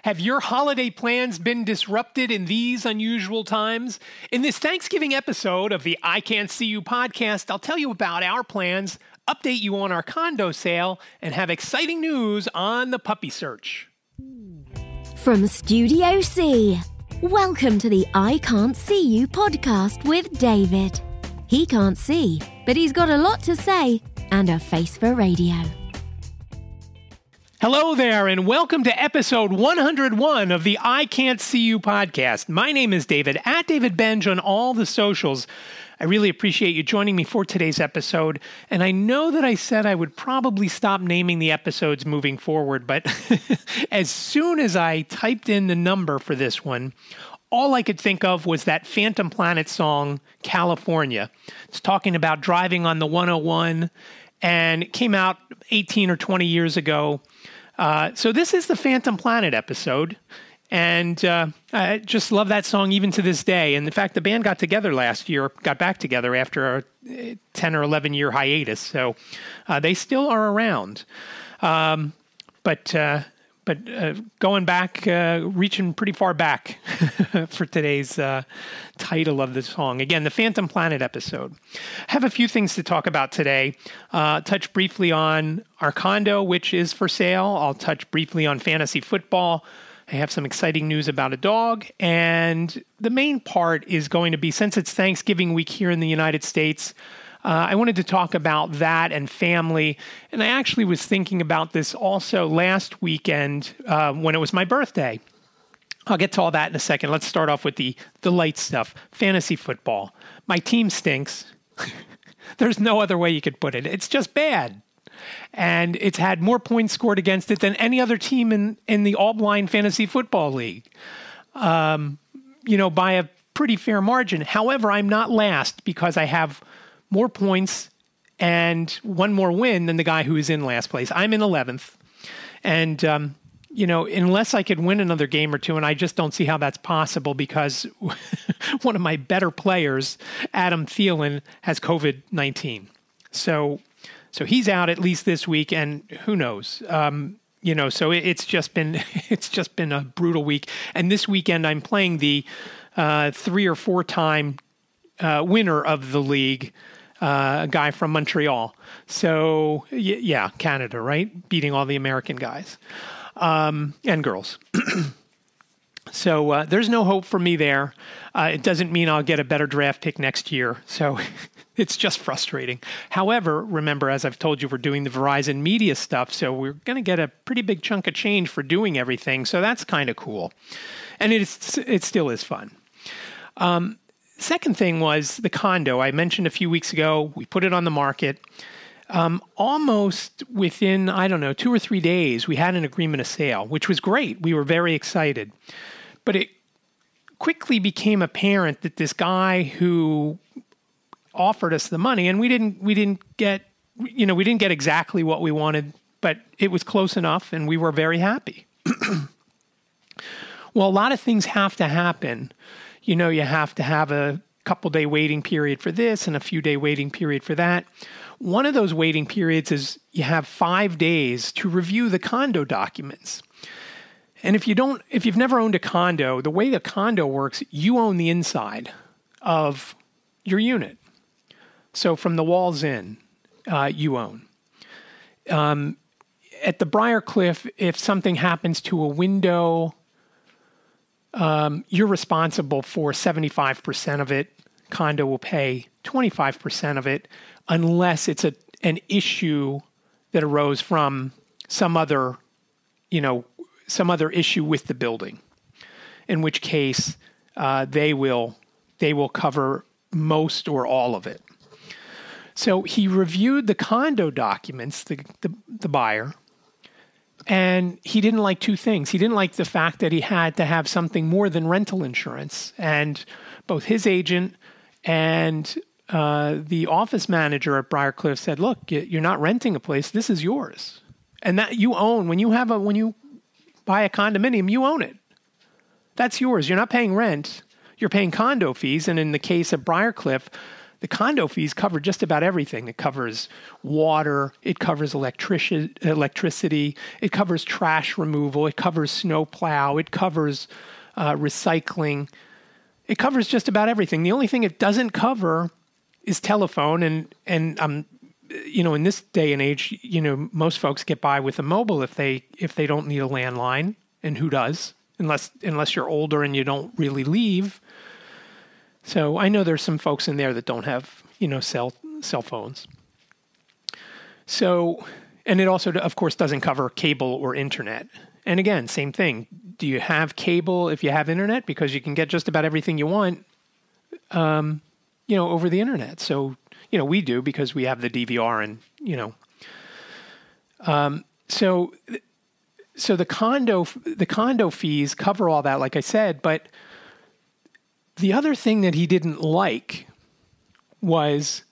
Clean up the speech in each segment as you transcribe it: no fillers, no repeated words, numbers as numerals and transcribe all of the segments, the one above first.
Have your holiday plans been disrupted in these unusual times? In this Thanksgiving episode of the I Can't See You podcast, I'll tell you about our plans, update you on our condo sale, and have exciting news on the puppy search. From Studio C, welcome to the I Can't See You podcast with David. He can't see, but he's got a lot to say and a face for radio. Hello there, and welcome to episode 101 of the I Can't See You podcast. My name is David, at David Benj on all the socials. I really appreciate you joining me for today's episode, and I know that I said I would probably stop naming the episodes moving forward, but as soon as I typed in the number for this one, all I could think of was that Phantom Planet song, California. It's talking about driving on the 101, and it came out 18 or 20 years ago. So this is the Phantom Planet episode, and I just love that song even to this day. And in fact, the band got back together after a 10 or 11 year hiatus, so they still are around. But going back, reaching pretty far back for today's title of the song. Again, the Phantom Planet episode. I have a few things to talk about today. Touch briefly on our condo, which is for sale. I'll touch briefly on fantasy football. I have some exciting news about a dog. And the main part is going to be, since it's Thanksgiving week here in the United States, I wanted to talk about that and family. And I actually was thinking about this also last weekend when it was my birthday. I'll get to all that in a second. Let's start off with the light stuff. Fantasy football. My team stinks. There's no other way you could put it. It's just bad. And it's had more points scored against it than any other team in the all-blind fantasy football league. By a pretty fair margin. However, I'm not last because I have more points and one more win than the guy who is in last place. I'm in 11th. And, unless I could win another game or two, and I just don't see how that's possible because one of my better players, Adam Thielen, has COVID-19. So he's out at least this week, and who knows? So it's just been a brutal week. And this weekend I'm playing the 3 or 4 time winner of the league, a guy from Montreal. So, yeah, Canada, right? Beating all the American guys and girls. So there's no hope for me there. It doesn't mean I'll get a better draft pick next year. So it's just frustrating. However, remember, as I've told you, we're doing the Verizon Media stuff. So we're going to get a pretty big chunk of change for doing everything. So that's kind of cool. And it still is fun. Second thing was the condo. I mentioned a few weeks ago, we put it on the market. Almost within, 2 or 3 days, we had an agreement of sale, which was great. We were very excited. But it quickly became apparent that this guy who offered us the money, and we didn't get exactly what we wanted, but it was close enough, and we were very happy. Well, a lot of things have to happen. You have to have a couple-day waiting period for this and a few-day waiting period for that. One of those waiting periods is you have 5 days to review the condo documents. And if you've never owned a condo, the way the condo works, you own the inside of your unit. So from the walls in, you own. At the Briarcliff, if something happens to a window, you're responsible for 75% of it. Condo will pay 25% of it unless it's an issue that arose from some other issue with the building, in which case they will cover most or all of it. So he reviewed the condo documents, the buyer, and he didn't like 2 things. He didn't like the fact that he had to have something more than rental insurance. And both his agent and the office manager at Briarcliff said, look, you're not renting a place. This is yours. And that you own. When you buy a condominium, you own it. That's yours. You're not paying rent. You're paying condo fees. And in the case of Briarcliff, The condo fees cover just about everything. It covers water, it covers electricity, it covers trash removal, it covers snow plow, it covers recycling. It covers just about everything. The only thing it doesn't cover is telephone. And in this day and age, most folks get by with a mobile if they don't need a landline. And who does? Unless you're older and you don't really leave. So I know there's some folks in there that don't have, cell phones. So, and it also, of course, doesn't cover cable or internet. And again, same thing. Do you have cable if you have internet? Because you can get just about everything you want, over the internet. So, we do because we have the DVR and, so the condo fees cover all that, like I said, but the other thing that he didn't like was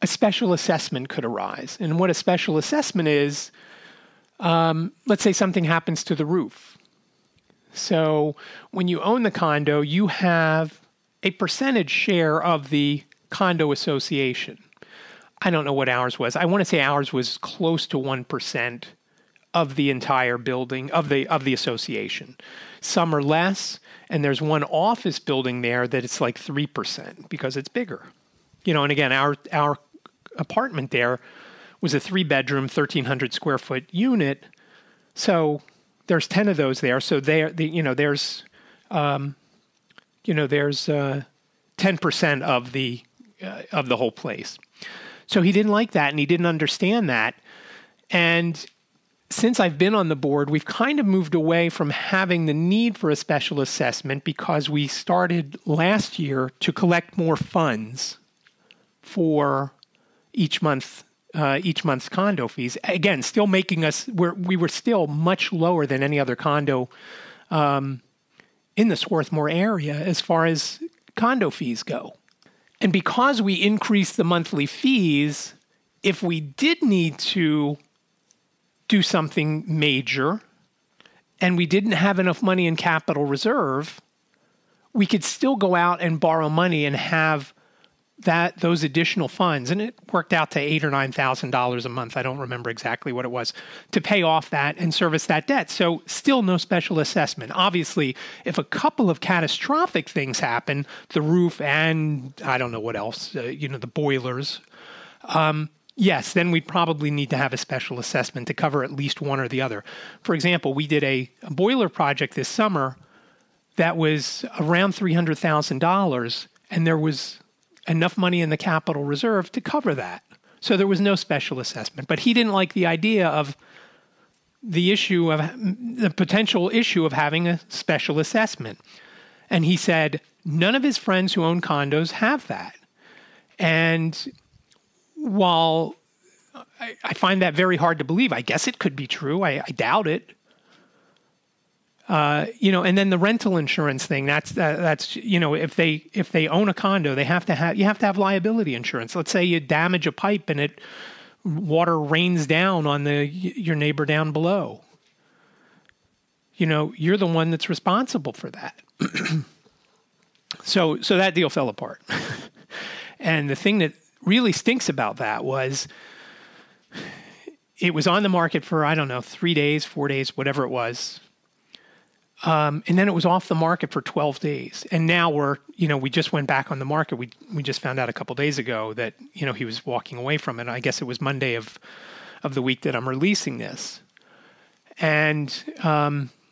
a special assessment could arise. And what a special assessment is, let's say something happens to the roof. So when you own the condo, you have a percentage share of the condo association. I don't know what ours was. I want to say ours was close to 1% of the entire building, of the association. Some are less, and there's one office building there that it's like 3% because it's bigger. And again, our apartment there was a 3-bedroom, 1,300 square foot unit. So there's 10 of those there. So there's 10% of the whole place. So he didn't like that, and he didn't understand that. And since I've been on the board, we've kind of moved away from having the need for a special assessment because we started last year to collect more funds for each month's condo fees. Again, still making us, we were still much lower than any other condo in the Swarthmore area as far as condo fees go. And because we increased the monthly fees, if we did need to do something major and we didn't have enough money in capital reserve, we could still go out and borrow money and have those additional funds. And it worked out to $8,000 or $9,000 a month. I don't remember exactly what it was, to pay off that and service that debt. So still no special assessment. Obviously, if a couple of catastrophic things happen, the roof and I don't know what else, the boilers, yes, then we'd probably need to have a special assessment to cover at least one or the other. For example, we did a boiler project this summer that was around $300,000, and there was enough money in the capital reserve to cover that. So there was no special assessment. But he didn't like the idea of the potential issue of having a special assessment. And he said none of his friends who own condos have that. And while I find that very hard to believe, I guess it could be true. I doubt it. And then the rental insurance thing, that's if they own a condo, you have to have liability insurance. Let's say you damage a pipe and water rains down on your neighbor down below. You're the one that's responsible for that. So that deal fell apart. And the thing that really stinks about that was it was on the market for, 3 days, 4 days, whatever it was. And then it was off the market for 12 days. And now we just went back on the market. We just found out a couple days ago that, he was walking away from it. I guess it was Monday of the week that I'm releasing this. And,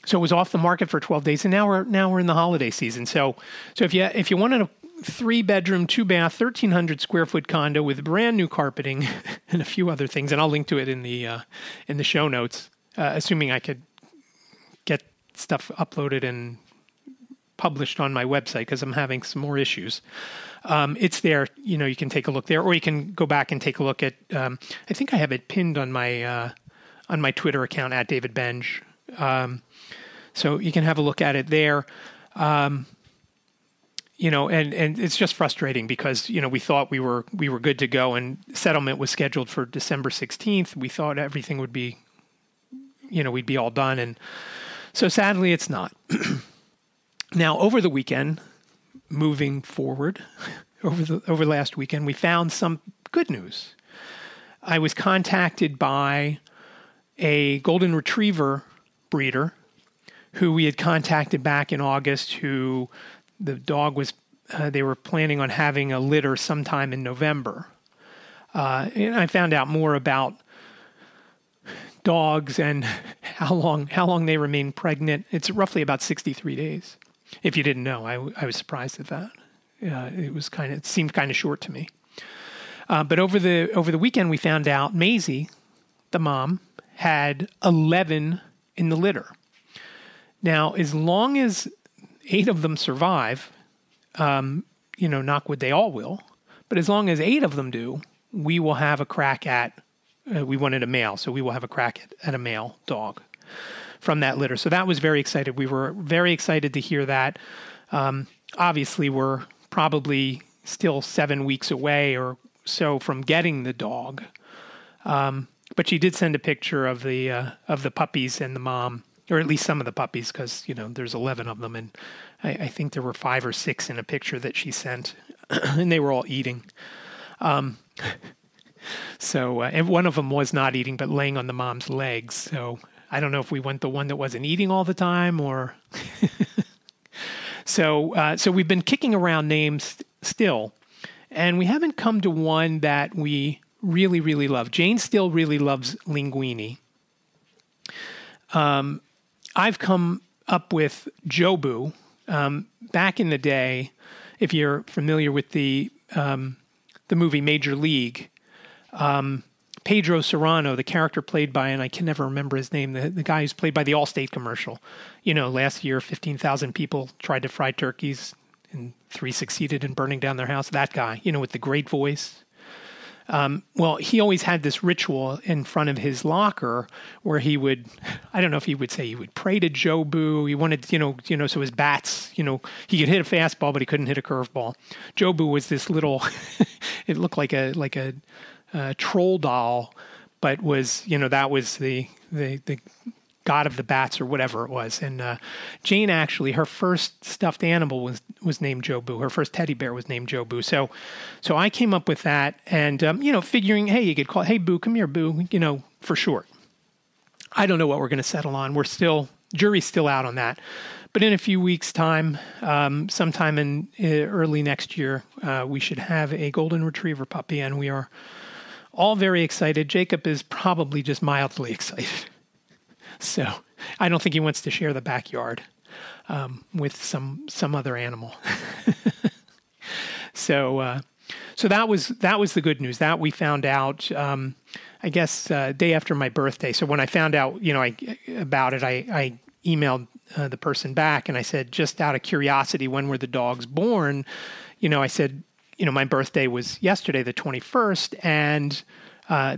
so it was off the market for 12 days, and now we're in the holiday season. So if you wanted a 3-bedroom, 2-bath, 1,300 square foot condo with brand new carpeting and a few other things, and I'll link to it in the show notes, assuming I could get stuff uploaded and published on my website because I'm having some more issues. It's there. You can take a look there, or you can go back and take a look at. I think I have it pinned on my Twitter account at David Benj. So you can have a look at it there. And it's just frustrating because, we thought we were good to go, and settlement was scheduled for December 16th. We thought everything would be, we'd be all done. And so sadly it's not. Now, over the weekend, moving forward, over last weekend, we found some good news. I was contacted by a golden retriever breeder who we had contacted back in August, who the dog was, they were planning on having a litter sometime in November. And I found out more about dogs and how long they remain pregnant. It's roughly about 63 days. If you didn't know, I was surprised at that. It seemed kind of short to me. But over the weekend, we found out Maisie, the mom, had 11 in the litter. Now, as long as 8 of them survive, knock wood, they all will. But as long as 8 of them do, we will have a crack at. We wanted a male, so we will have a crack at a male dog from that litter. So that was very excited. We were very excited to hear that. Obviously, we're probably still 7 weeks away or so from getting the dog. But she did send a picture of the puppies and the mom, or at least some of the puppies, because there's 11 of them, and I think there were 5 or 6 in a picture that she sent, and they were all eating. So and one of them was not eating, but laying on the mom's legs. So I don't know if we went the one that wasn't eating all the time, or so we've been kicking around names still, and we haven't come to one that we really, really love. Jane still really loves Linguini. I've come up with Jobu. Back in the day, if you're familiar with the movie Major League, Pedro Serrano, the character played by, and I can never remember his name, the guy who's played by the Allstate commercial. Last year, 15,000 people tried to fry turkeys and 3 succeeded in burning down their house. That guy, with the great voice. Well, he always had this ritual in front of his locker where he would, I don't know if he would say he would pray to Jobu. He wanted, so his bats, he could hit a fastball, but he couldn't hit a curveball. Jobu was this little, it looked like a troll doll, but was, that was the god of the bats or whatever it was. And Jane actually, her first stuffed animal was named Jobu. Her first teddy bear was named Jobu. So I came up with that, and figuring, hey, you could call it, hey Boo, come here, Boo, for short. I don't know what we're going to settle on. Jury's still out on that. But in a few weeks' time, sometime in early next year, we should have a golden retriever puppy, and we are all very excited. Jacob is probably just mildly excited. So I don't think he wants to share the backyard with some other animal. So that was the good news. That we found out, I guess, day after my birthday. So when I found out, about it, I emailed the person back and I said, just out of curiosity, when were the dogs born? I said, my birthday was yesterday, the 21st, and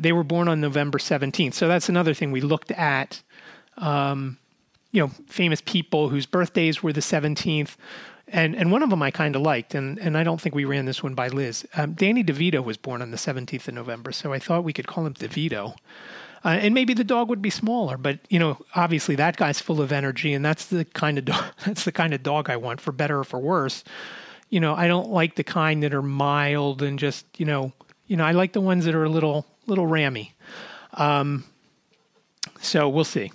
they were born on November 17th. So that's another thing we looked at. Famous people whose birthdays were the 17th. And one of them I kind of liked, and I don't think we ran this one by Liz. Danny DeVito was born on the 17th of November, so I thought we could call him DeVito. And maybe the dog would be smaller, but, obviously that guy's full of energy, and that's the kind of dog I want, for better or for worse. I don't like the kind that are mild and just, I like the ones that are a little rammy. So we'll see.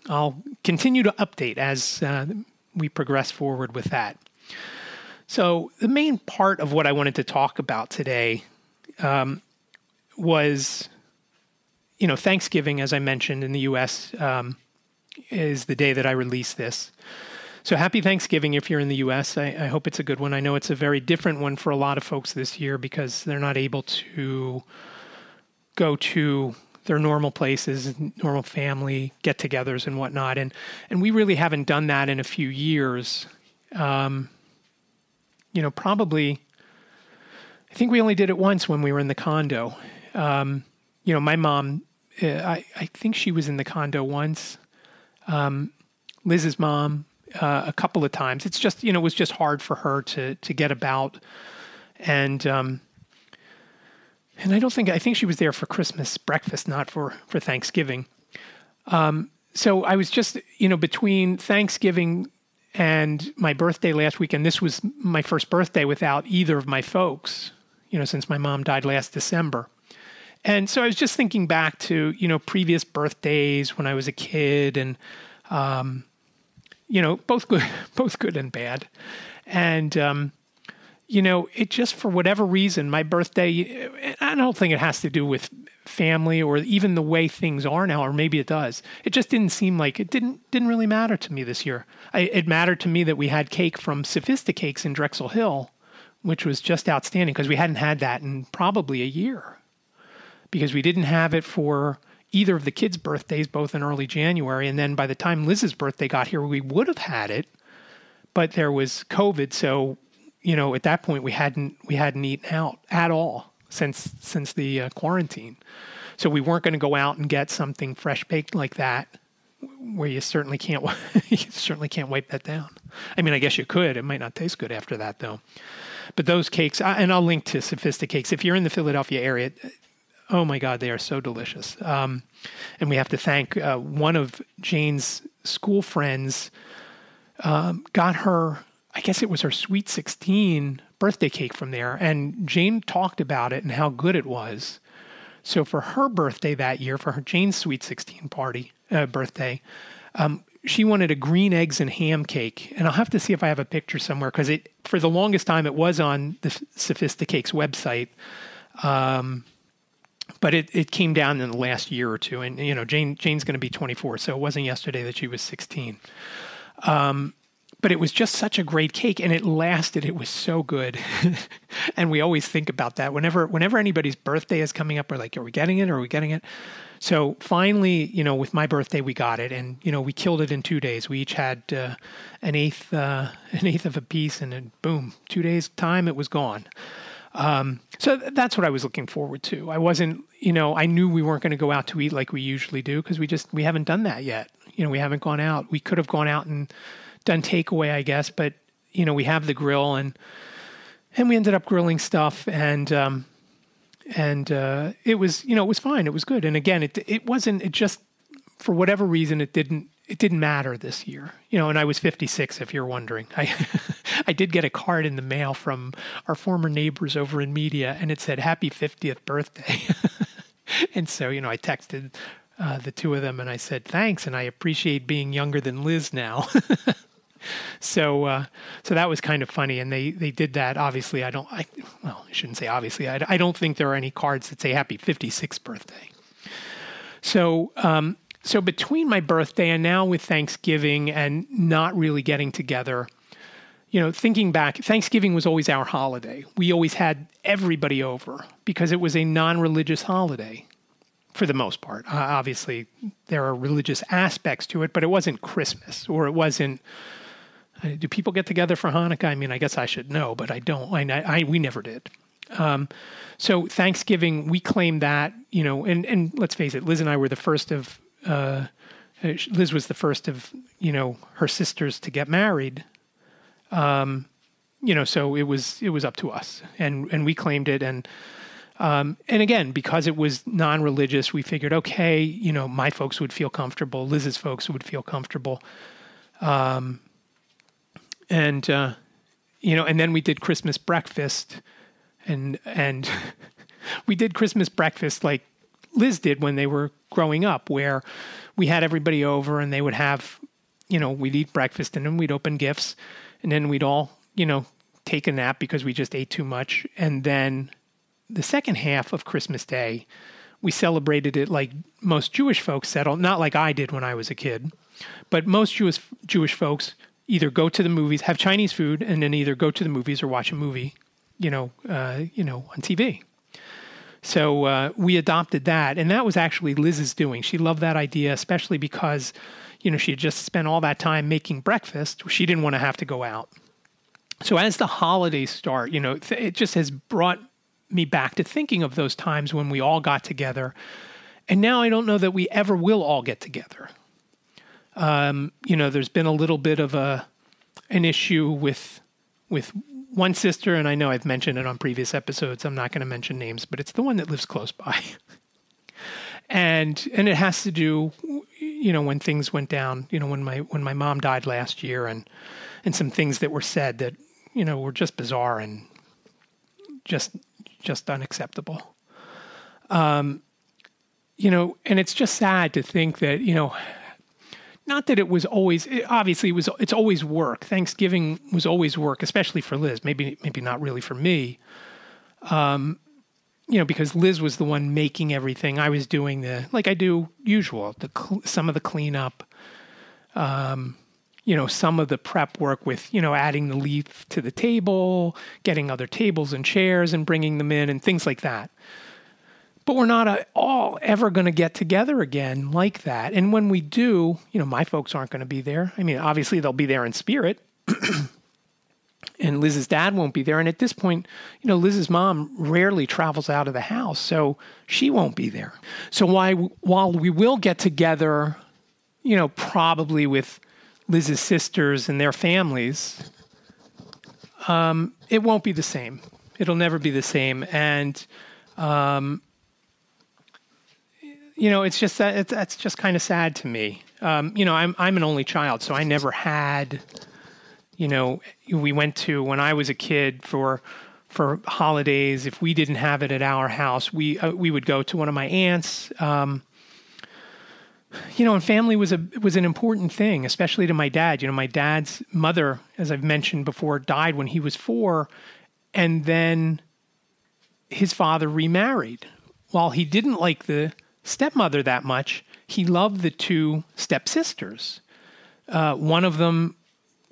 I'll continue to update as we progress forward with that. So the main part of what I wanted to talk about today was, Thanksgiving, as I mentioned, in the U.S. Is the day that I release this. So happy Thanksgiving if you're in the U.S. I hope it's a good one. I know it's a very different one for a lot of folks this year because they're not able to go to their normal places, normal family get-togethers and whatnot. And we really haven't done that in a few years. Probably, I think we only did it once when we were in the condo. My mom, I think she was in the condo once. Liz's mom, a couple of times. It's just, it was just hard for her to get about. And I think she was there for Christmas breakfast, not for Thanksgiving. So I was just, between Thanksgiving And my birthday last weekend, this was my first birthday without either of my folks, since my mom died last December. And so I was just thinking back to, previous birthdays when I was a kid and, both good and bad. And, it just, for whatever reason, my birthday, I don't think it has to do with family or even the way things are now, or maybe it does. It just didn't seem like it didn't really matter to me this year. It mattered to me that we had cake from Sophisticakes in Drexel Hill, which was just outstanding because we hadn't had that in probably a year, because we didn't have it for either of the kids' birthdays, both in early January. And then by the time Liz's birthday got here, we would have had it, but there was COVID. So, at that point we hadn't eaten out at all since the quarantine. So we weren't going to go out and get something fresh baked like that, where you certainly can't wipe that down. I mean, I guess you could. It might not taste good after that though. But those cakes, and I'll link to Sophisticakes. If you're in the Philadelphia area, oh my God, they are so delicious. And we have to thank one of Jane's school friends got her, I guess it was her Sweet 16 birthday cake from there. And Jane talked about it and how good it was. So for her birthday that year, for her Jane's Sweet 16 birthday, she wanted a green eggs and ham cake. And I'll have to see if I have a picture somewhere, because for the longest time it was on the Sophisticakes website. But it came down in the last year or two. And, Jane's going to be 24, so it wasn't yesterday that she was 16. But it was just such a great cake, and it lasted. It was so good. And we always think about that. Whenever anybody's birthday is coming up, we're like, are we getting it? Are we getting it? So finally, with my birthday, we got it. And, we killed it in 2 days. We each had an eighth of a piece, and then boom, 2 days time, it was gone. So that's what I was looking forward to. I wasn't, I knew we weren't going to go out to eat like we usually do, because we haven't done that yet. We haven't gone out. We could have gone out and done takeaway, I guess, but we have the grill, and we ended up grilling stuff, and it was, it was fine. It was good. And again, it just, for whatever reason, it didn't matter this year, and I was 56, if you're wondering. I did get a card in the mail from our former neighbors over in media, and it said, "Happy 50th birthday." And so, I texted the two of them and I said, "Thanks. And I appreciate being younger than Liz now." So that was kind of funny. And they did that. Obviously, I shouldn't say obviously. I don't think there are any cards that say happy 56th birthday. So between my birthday and now with Thanksgiving and not really getting together, thinking back, Thanksgiving was always our holiday. We always had everybody over because it was a non-religious holiday for the most part. Obviously, there are religious aspects to it, but it wasn't Christmas, or it wasn't. Do people get together for Hanukkah? I mean, I guess I should know, but I don't. We never did. So Thanksgiving, we claimed that, and let's face it, Liz and I were the first of. Liz was the first of, her sisters to get married. So it was up to us, and we claimed it. And again, because it was non-religious, we figured, okay, my folks would feel comfortable. Liz's folks would feel comfortable. And then we did Christmas breakfast and we did Christmas breakfast like Liz did when they were growing up, where we had everybody over and they would have, we'd eat breakfast and then we'd open gifts and then we'd all, take a nap because we just ate too much. And then the second half of Christmas Day, we celebrated it like most Jewish folks settled, not like I did when I was a kid, but most Jewish folks either go to the movies, have Chinese food, and then either go to the movies or watch a movie, on TV. So we adopted that, and that was actually Liz's doing. She loved that idea, especially because, she had just spent all that time making breakfast. She didn't want to have to go out. So as the holidays start, it just has brought me back to thinking of those times when we all got together. And now I don't know that we ever will all get together. There's been a little bit of an issue with one sister, and I know I've mentioned it on previous episodes. I'm not going to mention names, but it's the one that lives close by. And it has to do, when things went down, when my mom died last year, and some things that were said that, were just bizarre and just unacceptable. And it's just sad to think that, not that it was always, obviously it's always work. Thanksgiving was always work, especially for Liz, maybe not really for me. Because Liz was the one making everything. I was doing like I do usual, some of the cleanup, some of the prep work with, adding the leaf to the table, getting other tables and chairs and bringing them in and things like that. But we're not all ever going to get together again like that. And when we do, my folks aren't going to be there. I mean, obviously they'll be there in spirit. And Liz's dad won't be there. And at this point, Liz's mom rarely travels out of the house, so she won't be there. So while we will get together, probably with Liz's sisters and their families, it won't be the same. It'll never be the same. And, it's just that's just kind of sad to me. I'm an only child, so I never had, we went to, when I was a kid, for holidays, if we didn't have it at our house, we would go to one of my aunts. And family was an important thing, especially to my dad. My dad's mother, as I've mentioned before, died when he was 4, and then his father remarried. While he didn't like the stepmother that much, he loved the 2 stepsisters. One of them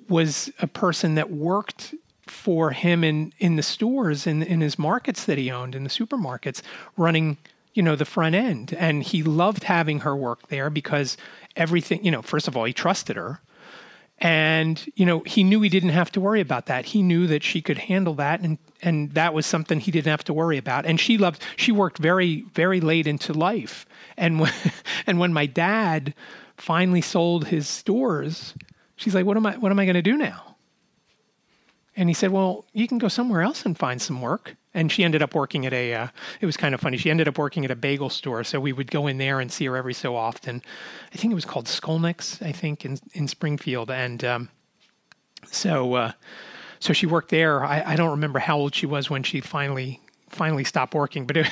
was a person that worked for him in the stores, in his markets that he owned, in the supermarkets, running, the front end. And he loved having her work there because everything, first of all, he trusted her. And, he knew he didn't have to worry about that. He knew that she could handle that. And that was something he didn't have to worry about. And she worked very, very late into life. And when my dad finally sold his stores, she's like, what am I going to do now? And he said, well, you can go somewhere else and find some work. And she ended up working at it was kind of funny. She ended up working at a bagel store. So we would go in there and see her every so often. I think it was called Skolnick's, in Springfield. And so she worked there. I don't remember how old she was when she finally stopped working, but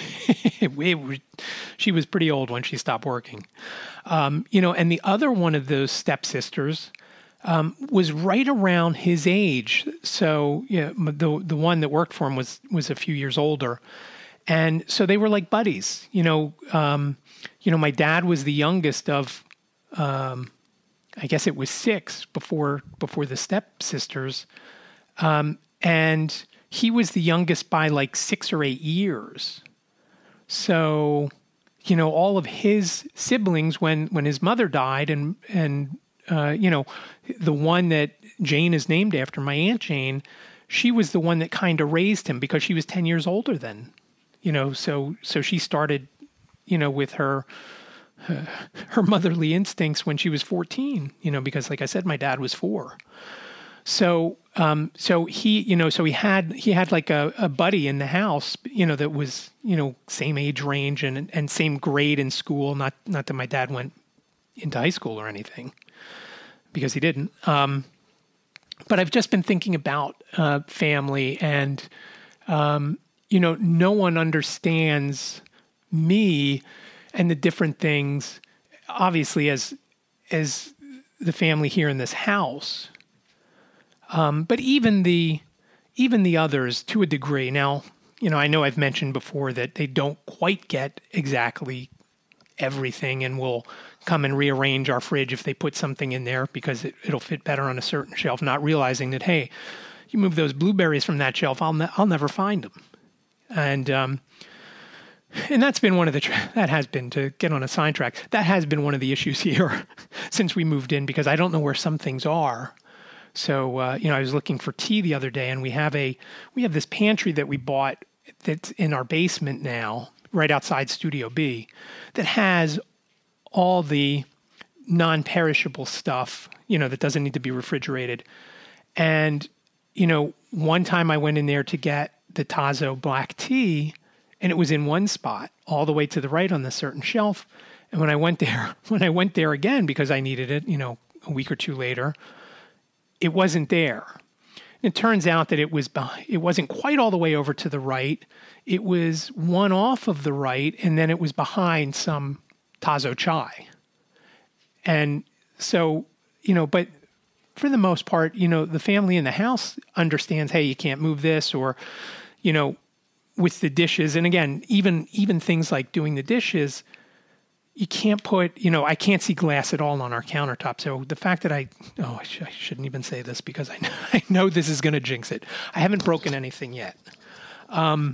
she was pretty old when she stopped working. And the other one of those stepsisters was right around his age. So the one that worked for him was a few years older. And so they were like buddies. My dad was the youngest of, I guess it was 6 before the stepsisters. And he was the youngest by like 6 or 8 years. So, all of his siblings, when his mother died, and the one that Jane is named after, my Aunt Jane, she was the one that kind of raised him because she was 10 years older then, so she started, with her motherly instincts when she was 14, because like I said, my dad was 4. So he had like a buddy in the house, that was, same age range and same grade in school. Not that my dad went into high school or anything, because he didn't. But I've just been thinking about family, and no one understands me and the different things, obviously, as the family here in this house. But even the others, to a degree. Now, I know I've mentioned before that they don't quite get exactly everything, and will come and rearrange our fridge if they put something in there because it'll fit better on a certain shelf, not realizing that, hey, you move those blueberries from that shelf, I'll never find them. And that's been that has been, to get on a sidetrack, that has been one of the issues here since we moved in, because I don't know where some things are. So, I was looking for tea the other day, and we have this pantry that we bought that's in our basement now, right outside Studio B, that has all the non-perishable stuff, that doesn't need to be refrigerated. And, one time I went in there to get the Tazo black tea, and it was in one spot all the way to the right on the certain shelf. And when I went there again, because I needed it, a week or two later, it wasn't there. And it turns out that it wasn't quite all the way over to the right. It was one off of the right, and then it was behind some Tazo chai. And so, but for the most part, the family in the house understands, hey, you can't move this, or, with the dishes. And again, even things like doing the dishes, you can't put, I can't see glass at all on our countertop. So the fact that I shouldn't even say this because I know this is going to jinx it. I haven't broken anything yet. I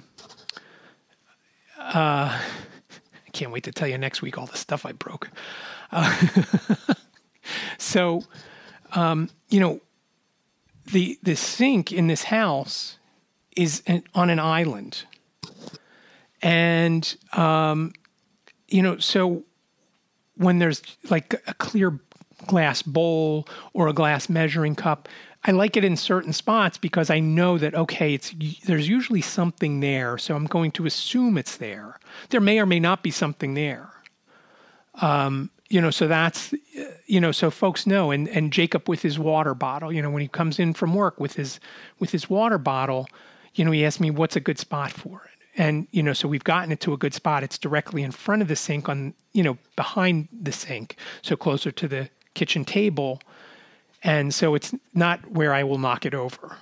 can't wait to tell you next week all the stuff I broke. So, the sink in this house is on an island. And, so when there's like a clear glass bowl or a glass measuring cup, I like it in certain spots because I know that, okay, there's usually something there. So I'm going to assume it's there. There may or may not be something there. So that's, so folks know, and Jacob with his water bottle, when he comes in from work with his water bottle, he asks me, what's a good spot for it? And, so we've gotten it to a good spot. It's directly in front of the sink behind the sink. So closer to the kitchen table. And so it's not where I will knock it over.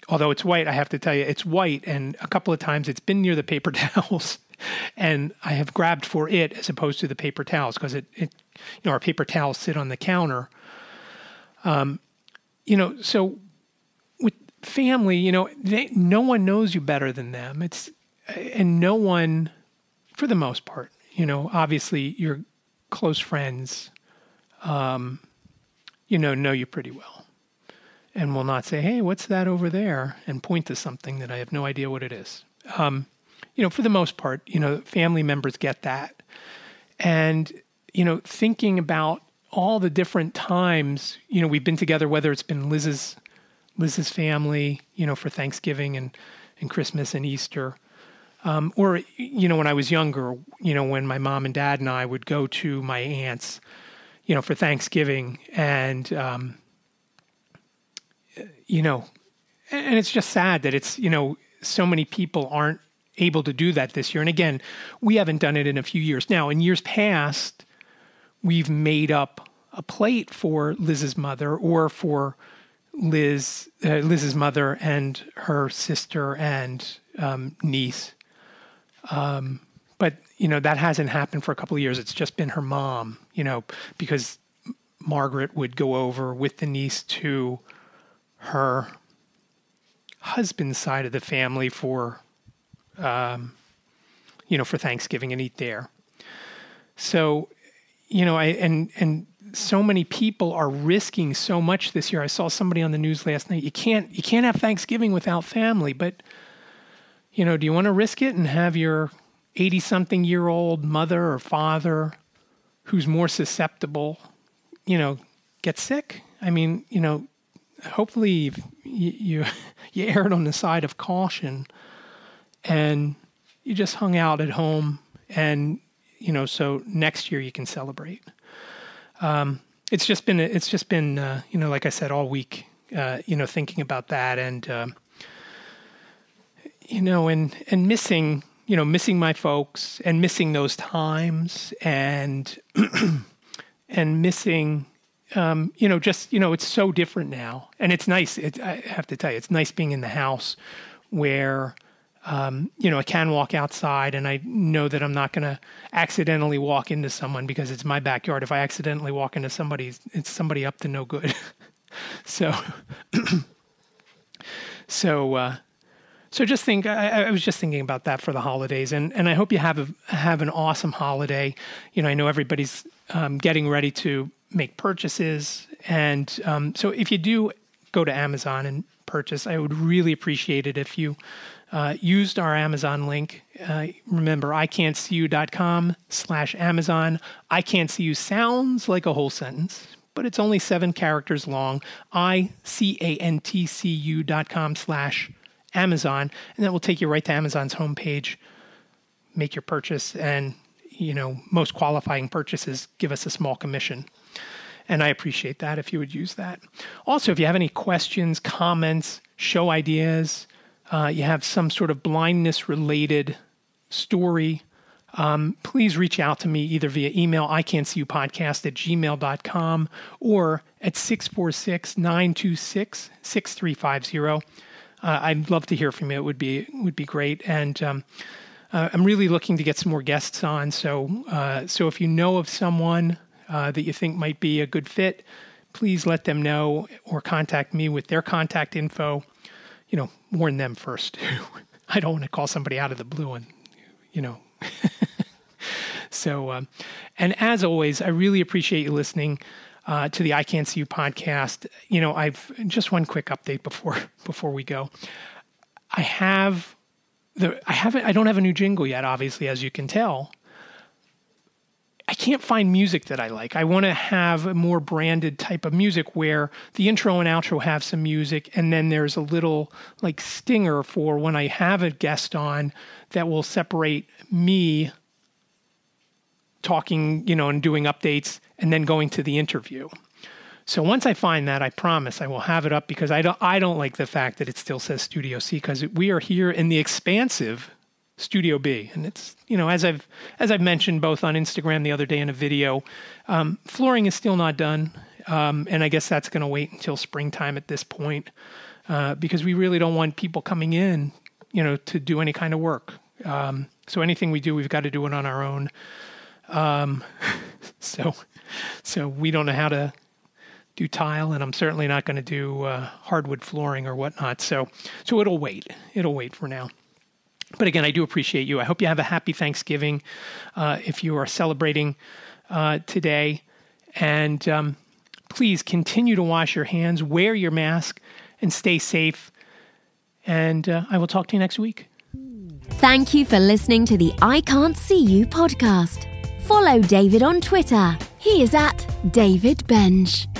Although it's white, I have to tell you, it's white. And a couple of times it's been near the paper towels. And I have grabbed for it as opposed to the paper towels because our paper towels sit on the counter. So with family, no one knows you better than them. And no one, for the most part, obviously your close friends, know you pretty well and will not say, hey, what's that over there? And point to something that I have no idea what it is. For the most part, family members get that. And, thinking about all the different times, we've been together, whether it's been Liz's family, for Thanksgiving and Christmas and Easter, or, when I was younger, when my mom and dad and I would go to my aunt's, for Thanksgiving and it's just sad that it's, so many people aren't able to do that this year. And again, we haven't done it in a few years. Now, in years past, we've made up a plate for Liz's mother or for Liz's mother and her sister and niece. But, that hasn't happened for a couple of years. It's just been her mom, because Margaret would go over with the niece to her husband's side of the family for Thanksgiving and eat there. So, and so many people are risking so much this year. I saw somebody on the news last night. You can't have Thanksgiving without family, but, do you want to risk it and have your 80-something-year-old mother or father who's more susceptible, get sick? I mean, hopefully you erred on the side of caution and you just hung out at home and, so next year you can celebrate. It's just been, like I said, all week, thinking about that and, and missing my folks and missing those times and, and missing, it's so different now. And it's nice. I have to tell you, it's nice being in the house where, I can walk outside and I know that I'm not going to accidentally walk into someone because it's my backyard. If I accidentally walk into somebody, it's somebody up to no good. So just think, I was just thinking about that for the holidays and I hope you have an awesome holiday. I know everybody's, getting ready to make purchases. And, so if you do go to Amazon and purchase, I would really appreciate it if you, used our Amazon link. Remember, ican'tseeyou.com/Amazon. I can't see you sounds like a whole sentence, but it's only 7 characters long. ican'tseeyou.com/Amazon. And that will take you right to Amazon's homepage, make your purchase, and, most qualifying purchases give us a small commission. And I appreciate that if you would use that. Also, if you have any questions, comments, show ideas, you have some sort of blindness-related story, please reach out to me either via email, ican'tseeyoupodcast@gmail.com, or at 646-926-6350. I'd love to hear from you. It would be great. And I'm really looking to get some more guests on. So if you know of someone that you think might be a good fit, please let them know or contact me with their contact info. Warn them first. I don't want to call somebody out of the blue and, So, and as always, I really appreciate you listening to the I Can't See You podcast. I've just one quick update before we go. I don't have a new jingle yet, obviously, as you can tell. I can't find music that I like. I want to have a more branded type of music where the intro and outro have some music, and then there's a little stinger for when I have a guest on that will separate me talking, and doing updates and then going to the interview. So once I find that, I promise I will have it up, because I don't like the fact that it still says Studio C, because we are here in the expansive Studio B. And it's, as I've mentioned both on Instagram the other day in a video, flooring is still not done. And I guess that's going to wait until springtime at this point, because we really don't want people coming in, to do any kind of work. So anything we do, we've got to do it on our own. So we don't know how to do tile, and I'm certainly not going to do hardwood flooring or whatnot. So it'll wait. It'll wait for now. But again, I do appreciate you. I hope you have a happy Thanksgiving if you are celebrating today. And please continue to wash your hands, wear your mask, and stay safe. And I will talk to you next week. Thank you for listening to the I Can't See You podcast. Follow David on Twitter. He is at David Benj.